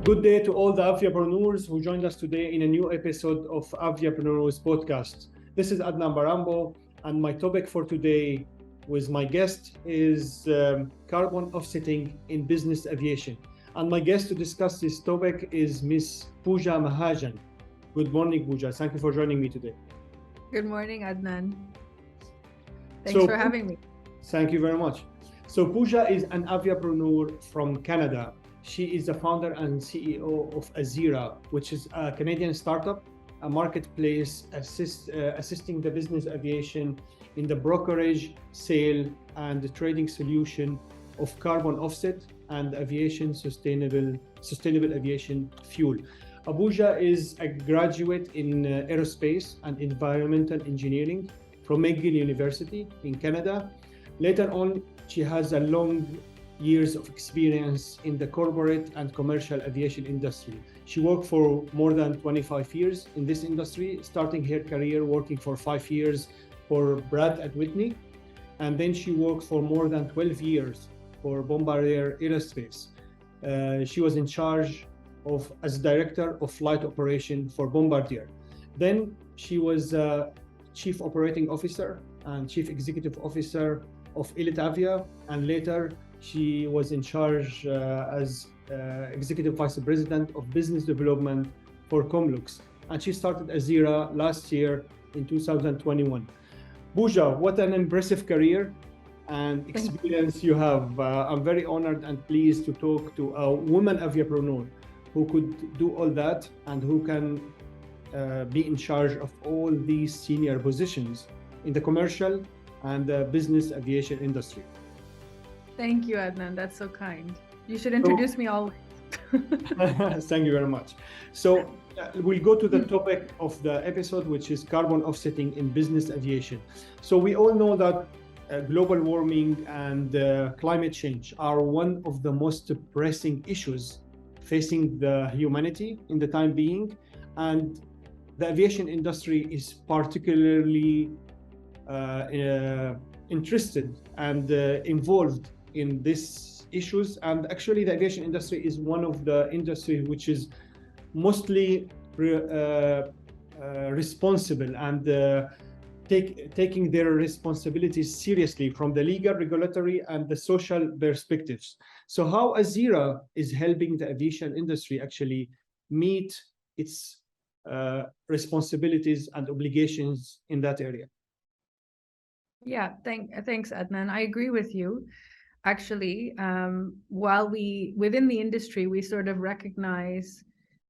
Good day to all the aviapreneurs who joined us today in a new episode of Aviapreneurs podcast. This is Adnan Baranbo, and my topic for today with my guest is carbon offsetting in business aviation. And my guest to discuss this topic is Miss Puja Mahajan. Good morning, Puja. Thank you for joining me today. Good morning, Adnan. Thanks for having me. Thank you very much. So Puja is an aviapreneur from Canada. She is the founder and CEO of Azzera, which is a Canadian startup, a marketplace assisting the business aviation in the brokerage, sale, and the trading solution of carbon offset and aviation sustainable aviation fuel. Puja is a graduate in aerospace and environmental engineering from McGill University in Canada. Later on, she has a long years of experience in the corporate and commercial aviation industry. She worked for more than 25 years in this industry, starting her career working for 5 years for Pratt & Whitney, and then she worked for more than 12 years for Bombardier Aerospace. She was in charge as director of flight operation for Bombardier. Then she was chief operating officer and chief executive officer of Elite Avia, and later she was in charge as executive vice president of business development for Comlux, and she started Azzera last year in 2021. Puja, what an impressive career and experience you have. I'm very honored and pleased to talk to a woman aviapreneur who could do all that and who can be in charge of all these senior positions in the commercial and the business aviation industry. Thank you, Adnan. That's so kind. You should introduce me always. Thank you very much. So we'll go to the topic of the episode, which is carbon offsetting in business aviation. So we all know that global warming and climate change are one of the most pressing issues facing the humanity in the time being. And the aviation industry is particularly interested and involved in these issues, and actually the aviation industry is one of the industries which is mostly responsible and taking their responsibilities seriously from the legal, regulatory, and the social perspectives. So how Azzera is helping the aviation industry actually meet its responsibilities and obligations in that area? Yeah, thanks, Adnan. I agree with you. Actually, while within the industry, we sort of recognize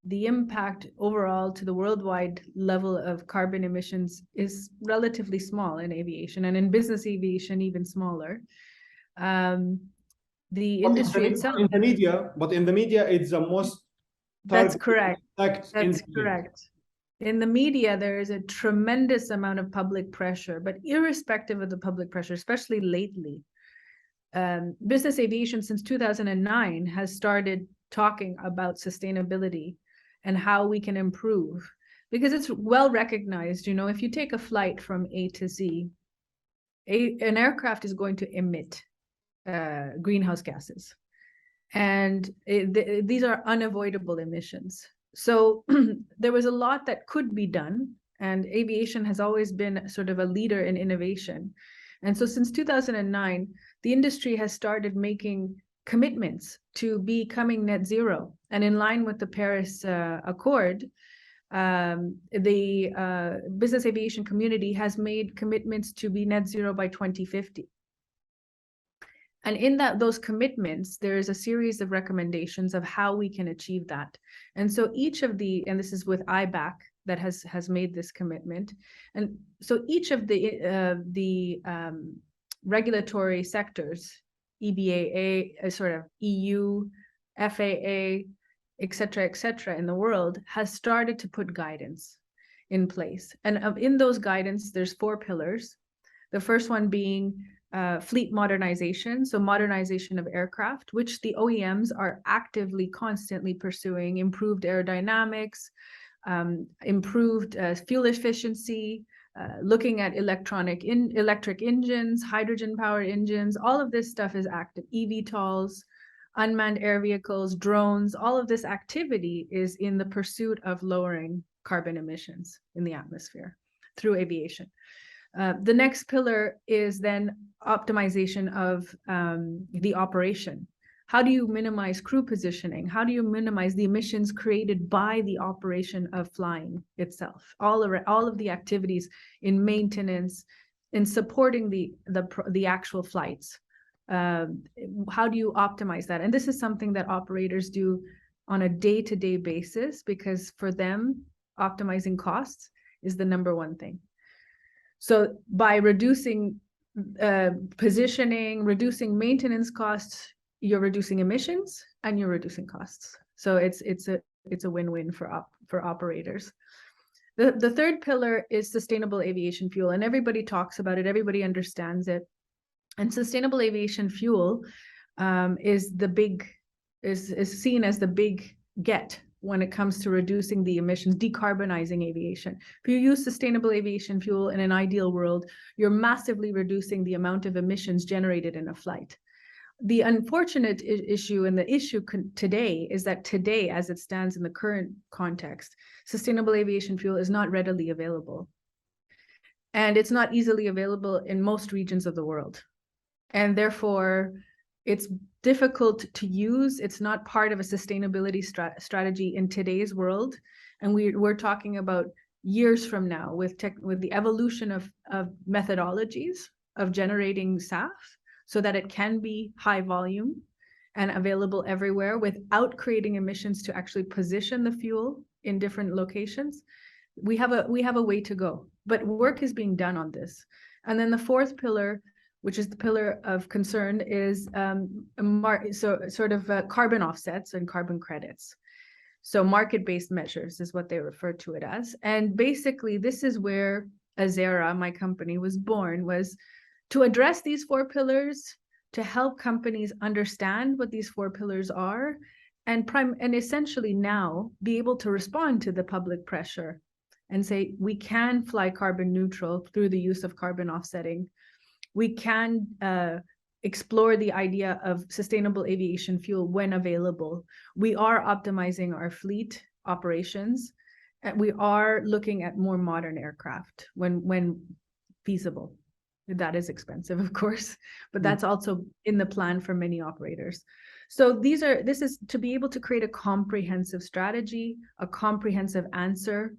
the impact overall to the worldwide level of carbon emissions is relatively small in aviation, and in business aviation even smaller. The industry itself. In the media, it's the most. That's correct. That's correct. In the media, there is a tremendous amount of public pressure, but irrespective of the public pressure, especially lately, business aviation since 2009 has started talking about sustainability and how we can improve, because it's well recognized. You know, if you take a flight from A to Z, an aircraft is going to emit greenhouse gases, and these are unavoidable emissions. So there was a lot that could be done, and aviation has always been sort of a leader in innovation. And so since 2009, the industry has started making commitments to becoming net zero. And in line with the Paris Accord, the business aviation community has made commitments to be net zero by 2050. And in those commitments, there is a series of recommendations of how we can achieve that. And so each of and this is with IBAC that has made this commitment. And so each of the regulatory sectors, EBAA, sort of EU, FAA, et cetera, in the world, has started to put guidance in place. And in those guidance, there's 4 pillars. The first one being fleet modernization, so modernization of aircraft, which the OEMs are actively, constantly pursuing, improved aerodynamics, improved fuel efficiency, looking at electric engines, hydrogen-powered engines. All of this stuff is active. eVTOLs, unmanned air vehicles, drones, all of this activity is in the pursuit of lowering carbon emissions in the atmosphere through aviation. The next pillar is then optimization of the operation. How do you minimize crew positioning? How do you minimize the emissions created by the operation of flying itself? All of the activities in maintenance, in supporting the actual flights. How do you optimize that? And this is something that operators do on a day-to-day basis, because for them, optimizing costs is the number one thing. So by reducing positioning, reducing maintenance costs, you're reducing emissions and you're reducing costs. So it's a win-win for operators. The third pillar is sustainable aviation fuel, and everybody talks about it, everybody understands it. And sustainable aviation fuel is seen as the big get when it comes to reducing the emissions, decarbonizing aviation. If you use sustainable aviation fuel in an ideal world, you're massively reducing the amount of emissions generated in a flight. The unfortunate issue, and the issue today, is that today, as it stands in the current context, sustainable aviation fuel is not readily available. And it's not easily available in most regions of the world. And therefore, it's difficult to use. It's not part of a sustainability strategy in today's world. And we're talking about years from now with the evolution of methodologies of generating SAF, so that it can be high volume and available everywhere without creating emissions to actually position the fuel in different locations. We have a way to go, but work is being done on this. And then the fourth pillar, which is the pillar of concern, is carbon offsets and carbon credits. So market-based measures is what they refer to it as. And basically, this is where Azzera, my company, was born, was to address these four pillars, to help companies understand what these four pillars are, and essentially now be able to respond to the public pressure and say, we can fly carbon neutral through the use of carbon offsetting. We can explore the idea of sustainable aviation fuel when available. We are optimizing our fleet operations, and we are looking at more modern aircraft when feasible. That is expensive, of course, but that's also in the plan for many operators. So this is to be able to create a comprehensive strategy, a comprehensive answer,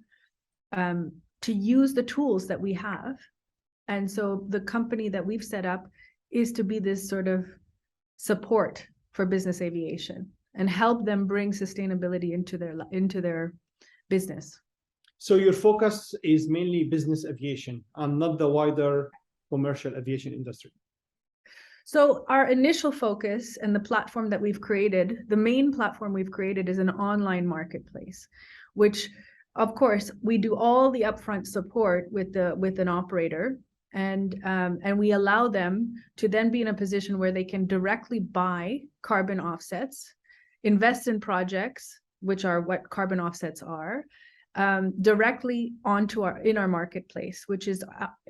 to use the tools that we have. And so the company that we've set up is to be this sort of support for business aviation and help them bring sustainability into their business. So your focus is mainly business aviation and not the wider commercial aviation industry. So our initial focus and the platform that we've created, the main platform we've created, is an online marketplace, which of course we do all the upfront support with an operator, and we allow them to then be in a position where they can directly buy carbon offsets, invest in projects, which are what carbon offsets are, directly in our marketplace, which is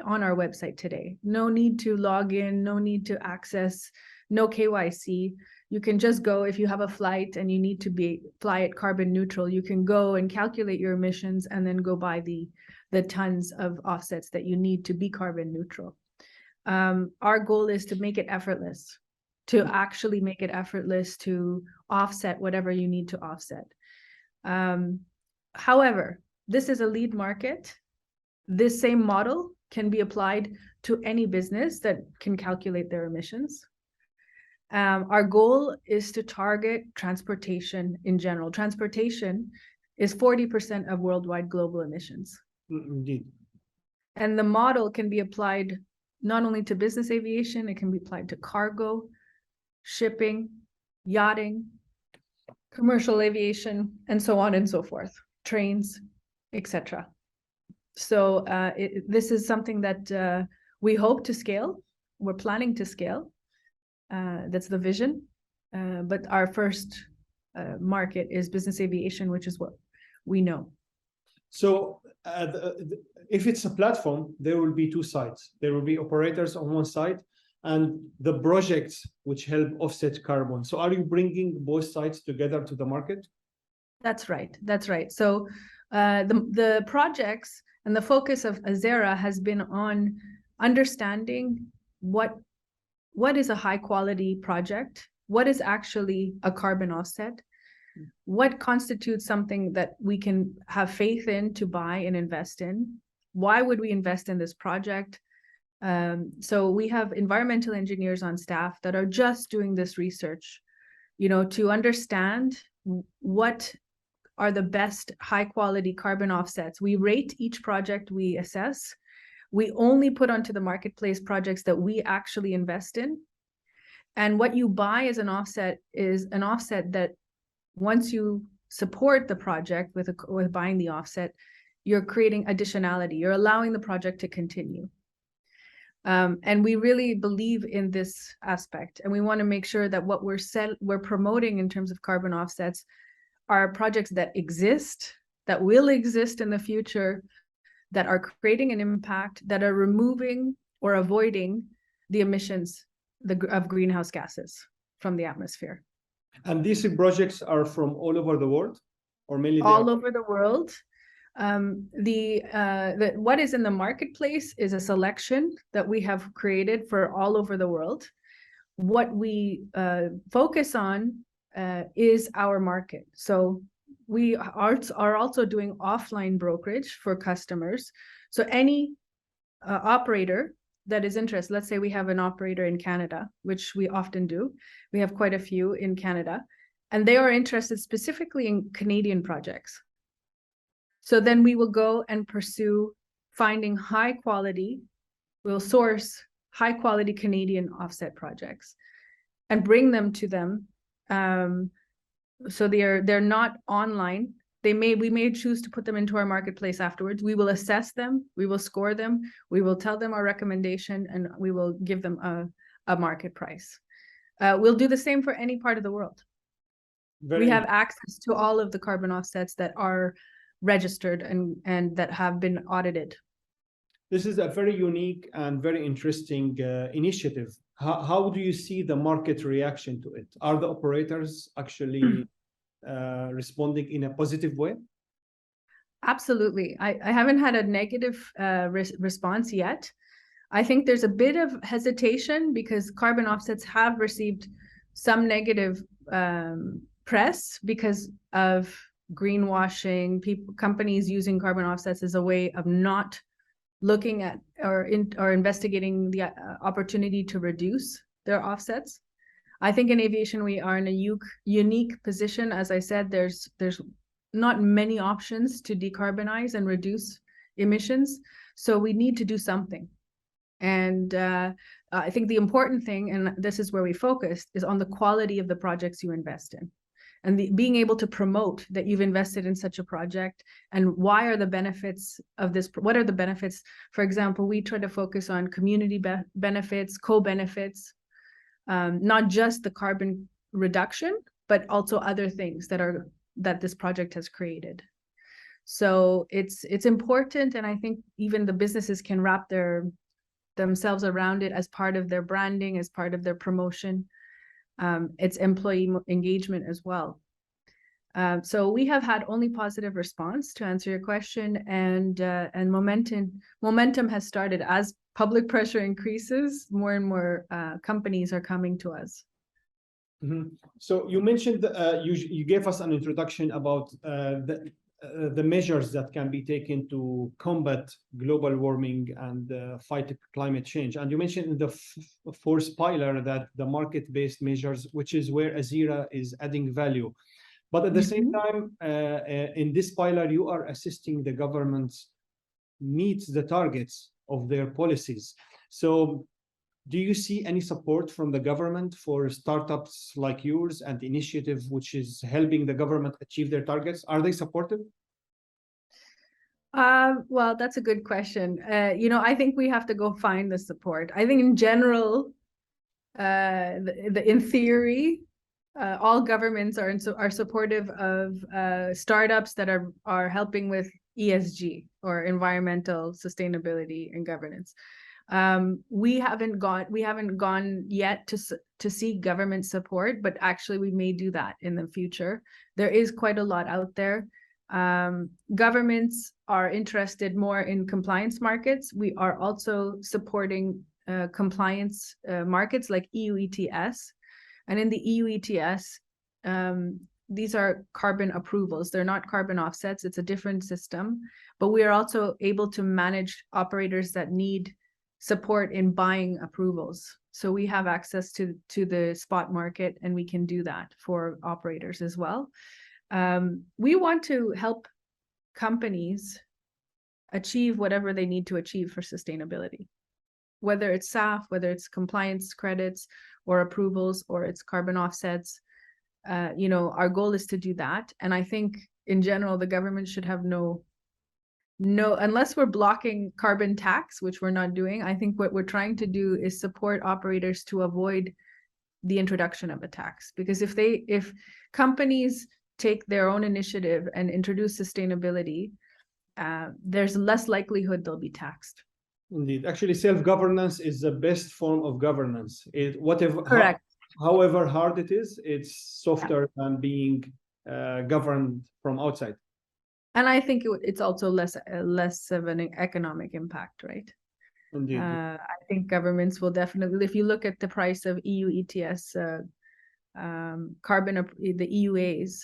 on our website today. No need to log in, no need to access, no KYC. You can just go, if you have a flight and you need to fly it carbon neutral, you can go and calculate your emissions and then go buy the tons of offsets that you need to be carbon neutral. Our goal is to make it effortless, to actually make it effortless to offset whatever you need to offset. However, this is a lead market. This same model can be applied to any business that can calculate their emissions. Our goal is to target transportation in general. Transportation is 40% of worldwide global emissions. Indeed. And the model can be applied not only to business aviation, it can be applied to cargo, shipping, yachting, commercial aviation, and so on and so forth, trains, etc. So this is something that we hope to scale. We're planning to scale. That's the vision. But our first market is business aviation, which is what we know. So if it's a platform, there will be two sides. There will be operators on one side and the projects which help offset carbon. So are you bringing both sides together to the market? That's right. That's right. So the projects and the focus of Azzera has been on understanding what is a high quality project, what is actually a carbon offset, what constitutes something that we can have faith in to buy and invest in, why would we invest in this project. So we have environmental engineers on staff that are just doing this research, to understand what are the best high quality carbon offsets. We rate each project we assess. We only put onto the marketplace projects that we actually invest in. And what you buy as an offset is an offset that once you support the project with buying the offset, you're creating additionality. You're allowing the project to continue. And we really believe in this aspect. And we want to make sure that what we're promoting in terms of carbon offsets are projects that exist, that will exist in the future, that are creating an impact, that are removing or avoiding the emissions of greenhouse gases from the atmosphere. And these projects are from all over the world, or mainly all over the world. What is in the marketplace is a selection that we have created for all over the world. What we focus on is our market. So we are also doing offline brokerage for customers. So any operator that is interested, let's say we have an operator in Canada, which we often do. We have quite a few in Canada, and they are interested specifically in Canadian projects. So then we will go and pursue finding high quality, we'll source high quality Canadian offset projects and bring them to them. So they're not online. We may choose to put them into our marketplace afterwards. We will assess them, we will score them, we will tell them our recommendation, and we will give them a market price. We'll do the same for any part of the world. We have access to all of the carbon offsets that are registered and that have been audited. This is a very unique and very interesting initiative. How do you see the market reaction to it? Are the operators actually responding in a positive way? Absolutely. I haven't had a negative response yet. I think there's a bit of hesitation because carbon offsets have received some negative press because of greenwashing, companies using carbon offsets as a way of not looking at or investigating the opportunity to reduce their offsets. I think in aviation, we are in a unique position. As I said, there's not many options to decarbonize and reduce emissions. So we need to do something. And I think the important thing, and this is where we focused, is on the quality of the projects you invest in. And being able to promote that you've invested in such a project and why are the benefits of this, what are the benefits? For example, we try to focus on community benefits, co-benefits, not just the carbon reduction, but also other things that this project has created. So it's important, and I think even the businesses can wrap themselves around it as part of their branding, as part of their promotion. It's employee engagement as well. So we have had only positive response, to answer your question, and momentum has started. As public pressure increases, more and more companies are coming to us. Mm-hmm. So you mentioned you gave us an introduction about the measures that can be taken to combat global warming and fight climate change. And you mentioned in the fourth pillar that the market-based measures, which is where Azzera is adding value. But at the same time, in this pillar, you are assisting the governments meet the targets of their policies. So do you see any support from the government for startups like yours and initiative which is helping the government achieve their targets? Are they supportive? Well, that's a good question. I think we have to go find the support. I think in general, in theory, all governments are supportive of startups that are helping with ESG or environmental sustainability and governance. We haven't gone yet to seek government support, but actually we may do that in the future. There is quite a lot out there. Governments are interested more in compliance markets. We are also supporting compliance markets like EU ETS. And in the EU ETS, these are carbon approvals. They're not carbon offsets. It's a different system. But we are also able to manage operators that need support in buying approvals. So we have access to the spot market, and we can do that for operators as well. We want to help companies achieve whatever they need to achieve for sustainability, whether it's SAF, whether it's compliance credits or approvals, or it's carbon offsets. Our goal is to do that. And I think in general, the government should have no, unless we're blocking carbon tax, which we're not doing. I think what we're trying to do is support operators to avoid the introduction of a tax, because if companies take their own initiative and introduce sustainability, there's less likelihood they'll be taxed. Indeed. Actually, self-governance is the best form of governance. Correct. However hard it is, it's softer than being governed from outside. And I think it's also less of an economic impact, right? Indeed. I think governments will definitely, if you look at the price of EU ETS carbon, the EUAs,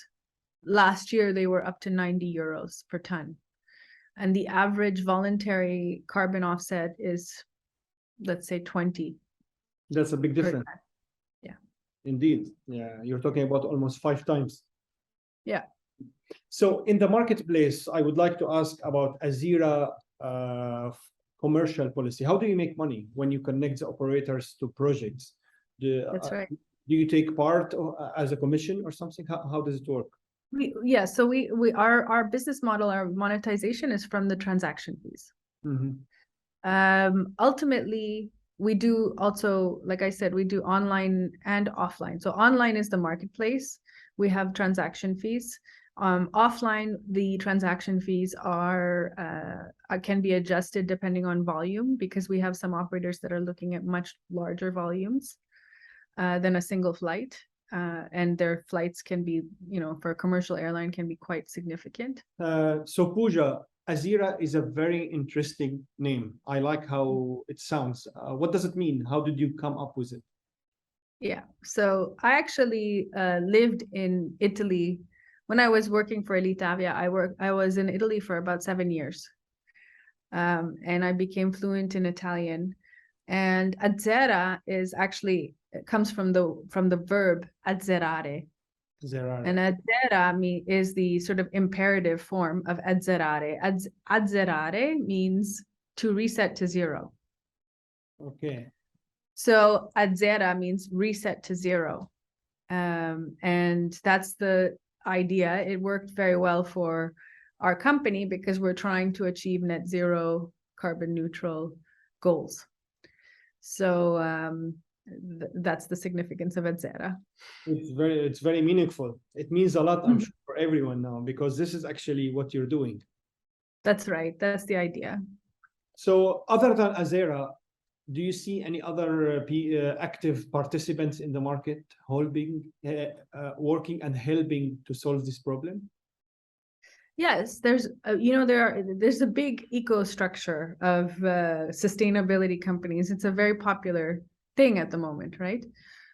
last year they were up to 90 euros per ton. And the average voluntary carbon offset is, let's say, 20. That's a big difference. Yeah. Indeed. Yeah. You're talking about almost 5 times. Yeah. So in the marketplace, I would like to ask about Azzera commercial policy. How do you make money when you connect the operators to projects? That's right. Do you take part as a commission or something? How does it work? So our business model, our monetization is from the transaction fees. Mm-hmm. Ultimately, we do also, like I said, we do online and offline. So online is the marketplace. We have transaction fees. Offline, the transaction fees can be adjusted depending on volume, because we have some operators that are looking at much larger volumes than a single flight. And their flights can be, for a commercial airline, can be quite significant. So Puja, Azzera is a very interesting name. I like how it sounds. What does it mean? How did you come up with it? Yeah, so I actually lived in Italy when I was working for Elitavia. I was in Italy for about 7 years, and I became fluent in Italian. And Azzera comes from the verb azzerare. And azzera is the sort of imperative form of azzerare. Azzerare means to reset to zero. Okay. So Azzera means reset to zero. And that's the idea. It worked very well for our company because we're trying to achieve net zero carbon neutral goals. So that's the significance of Azzera. It's very meaningful. It means a lot, I'm sure, for everyone now, because this is actually what you're doing. That's right. That's the idea. So other than Azzera, do you see any other active participants in the market working and helping to solve this problem? Yes, there's a big eco structure of sustainability companies. It's a very popular thing at the moment, right?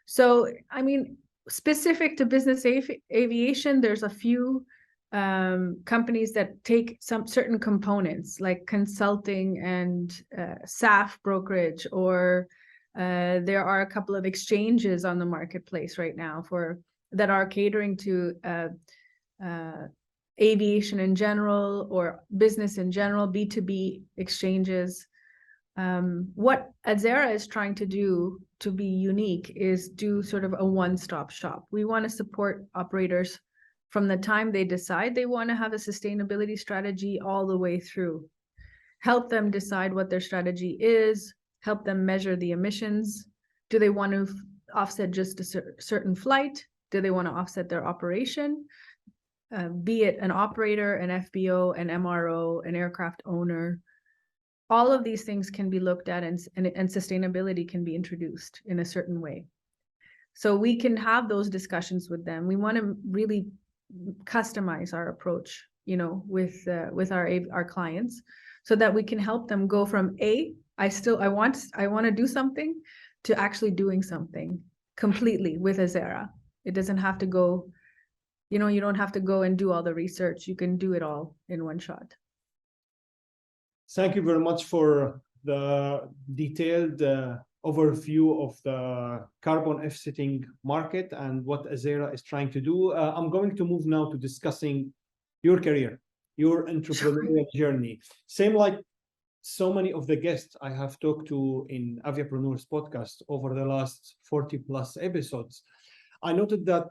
So, I mean, specific to business aviation, there's a few companies that take some certain components like consulting and SAF brokerage, or there are a couple of exchanges on the marketplace right now that are catering to aviation in general or business in general, B2B exchanges. What Azzera is trying to do to be unique is do sort of a one-stop shop. We want to support operators from the time they decide they want to have a sustainability strategy all the way through. Help them decide what their strategy is, help them measure the emissions. Do they want to offset just a certain flight? Do they want to offset their operation? Be it an operator, an FBO, an MRO, an aircraft owner. all of these things can be looked at, and sustainability can be introduced in a certain way. So we can have those discussions with them. We want to really customize our approach, you know, with our clients, so that we can help them go from I want to do something, to actually doing something completely with Azzera. It doesn't have to go, you know, you don't have to go and do all the research. You can do it all in one shot. Thank you very much for the detailed overview of the carbon offsetting market and what Azzera is trying to do. I'm going to move now to discussing your career, your entrepreneurial journey. Same like so many of the guests I have talked to in Aviapreneurs podcast over the last 40 plus episodes, I noted that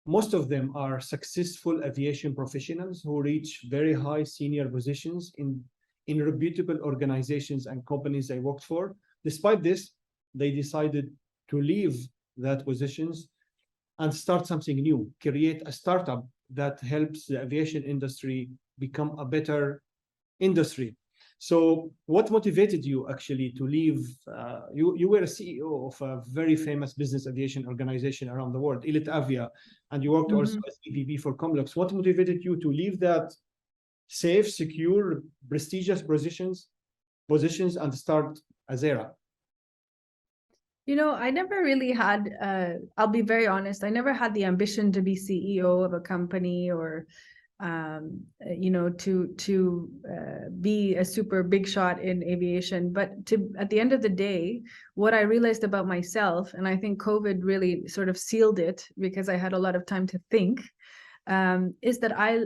most of them are successful aviation professionals who reach very high senior positions in reputable organizations and companies they worked for. Despite this, they decided to leave that positions and start something new, create a startup that helps the aviation industry become a better industry. So what motivated you actually to leave? You were a CEO of a very famous business aviation organization around the world, Elite Avia, and you worked also as EVP for Comlux. What motivated you to leave that safe, secure, prestigious positions and start Azzera? You know, I never really had, I'll be very honest, I never had the ambition to be CEO of a company, or you know, to be a super big shot in aviation. But at the end of the day, what I realized about myself, and I think COVID really sort of sealed it, because I had a lot of time to think, is that I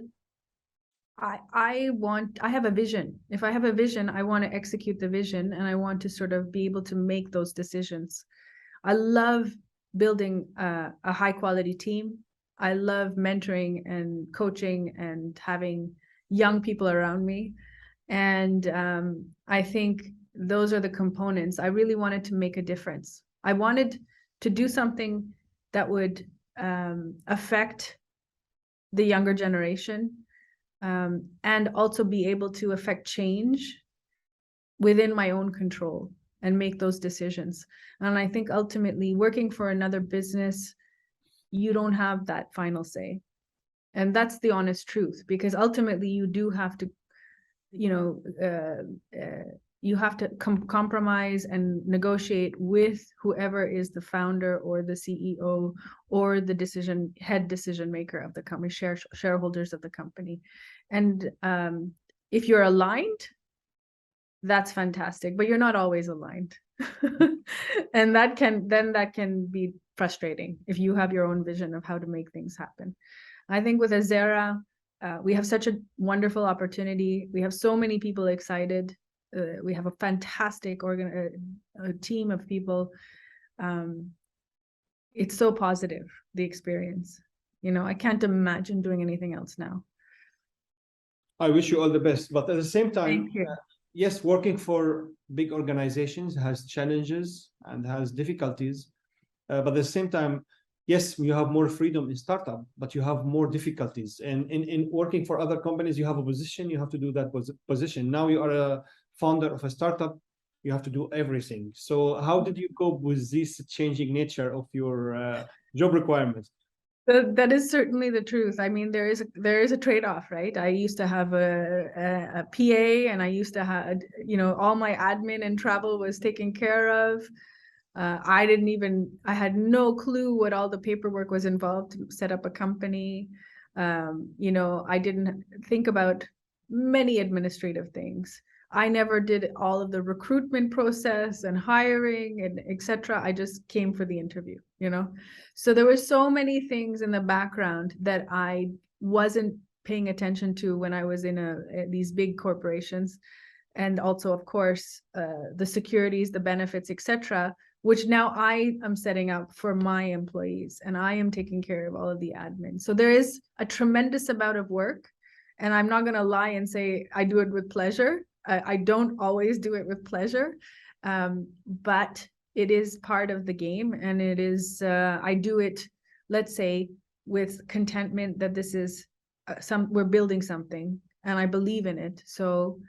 have a vision. If I have a vision, I want to execute the vision, and I want to sort of be able to make those decisions. I love building a high quality team. I love mentoring and coaching and having young people around me. And I think those are the components. I really wanted to make a difference. I wanted to do something that would affect the younger generation, and also be able to affect change within my own control and make those decisions. And I think ultimately, working for another business, you don't have that final say. And that's the honest truth, because ultimately you do have to, you know, you have to compromise and negotiate with whoever is the founder or the CEO or the head decision maker of the company, shareholders of the company. And if you're aligned, that's fantastic, but you're not always aligned. And that can be frustrating if you have your own vision of how to make things happen. I think with Azzera, we have such a wonderful opportunity. We have so many people excited. We have a fantastic team of people. It's so positive, the experience. You know, I can't imagine doing anything else now. I wish you all the best. But at the same time, Thank you. Yes, working for big organizations has challenges and has difficulties. But at the same time, yes, you have more freedom in startup, but you have more difficulties. And in working for other companies, you have a position, you have to do that position. Now you are a founder of a startup, you have to do everything. So how did you cope with this changing nature of your job requirements? That is certainly the truth. I mean, there is a trade-off, right? I used to have a PA, and I used to have, you know, all my admin and travel was taken care of. I had no clue what all the paperwork was involved to set up a company. You know, I didn't think about many administrative things. I never did all of the recruitment process and hiring and etc. I just came for the interview, you know? So there were so many things in the background that I wasn't paying attention to when I was in these big corporations. And also, of course, the securities, the benefits, etc., which now I am setting up for my employees, and I am taking care of all of the admin. So there is a tremendous amount of work, and I'm not going to lie and say I do it with pleasure. I don't always do it with pleasure, but it is part of the game, and it is, I do it, let's say, with contentment that this is we're building something, and I believe in it. So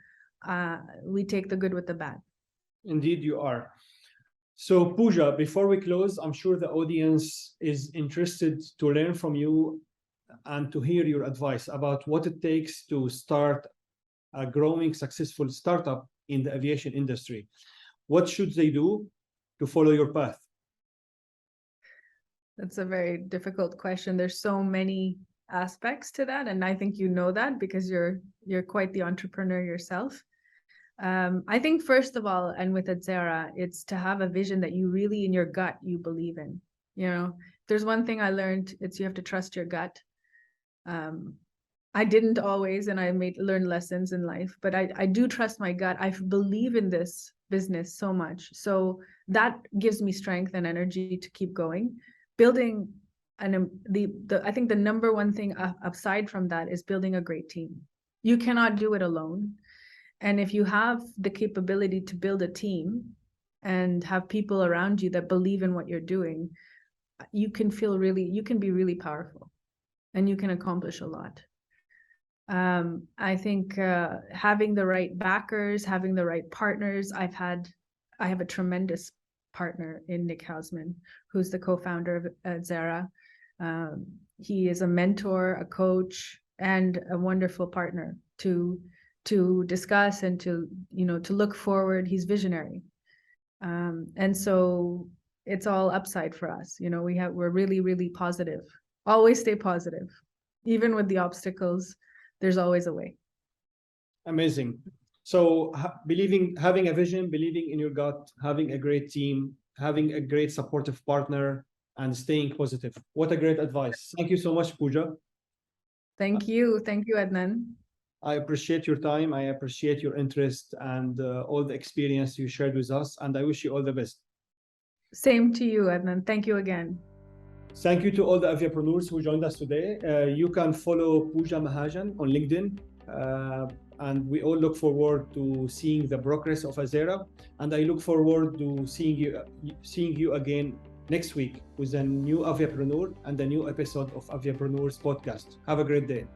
we take the good with the bad. Indeed, you are. So, Puja, before we close, I'm sure the audience is interested to learn from you and to hear your advice about what it takes to start a growing, successful startup in the aviation industry. What should they do to follow your path? That's a very difficult question. There's so many aspects to that, and I think you know that because you're quite the entrepreneur yourself. I think first of all, and with Azzera, it's to have a vision that you really in your gut you believe in. You know, if there's one thing I learned, it's you have to trust your gut. I didn't always, and I learned lessons in life, but I do trust my gut. I believe in this business so much. So that gives me strength and energy to keep going. Building I think the number one thing aside from that is building a great team. You cannot do it alone. And if you have the capability to build a team and have people around you that believe in what you're doing, you can be really powerful and you can accomplish a lot. I think having the right backers, having the right partners. I have a tremendous partner in Nick Hausman, who's the co-founder of Azzera. He is a mentor, a coach, and a wonderful partner to discuss and to look forward. He's visionary. And so it's all upside for us. We're really, really positive. Always stay positive. Even with the obstacles, there's always a way. Amazing. So having a vision, believing in your gut, having a great team, having a great supportive partner, and staying positive. What a great advice. Thank you so much, Puja. Thank you. Thank you, Adnan. I appreciate your time. I appreciate your interest and all the experience you shared with us. And I wish you all the best. Same to you, Adnan. Thank you again. Thank you to all the aviapreneurs who joined us today. You can follow Puja Mahajan on LinkedIn. And we all look forward to seeing the progress of Azzera. And I look forward to seeing you again next week with a new aviapreneur and a new episode of Aviapreneurs podcast. Have a great day.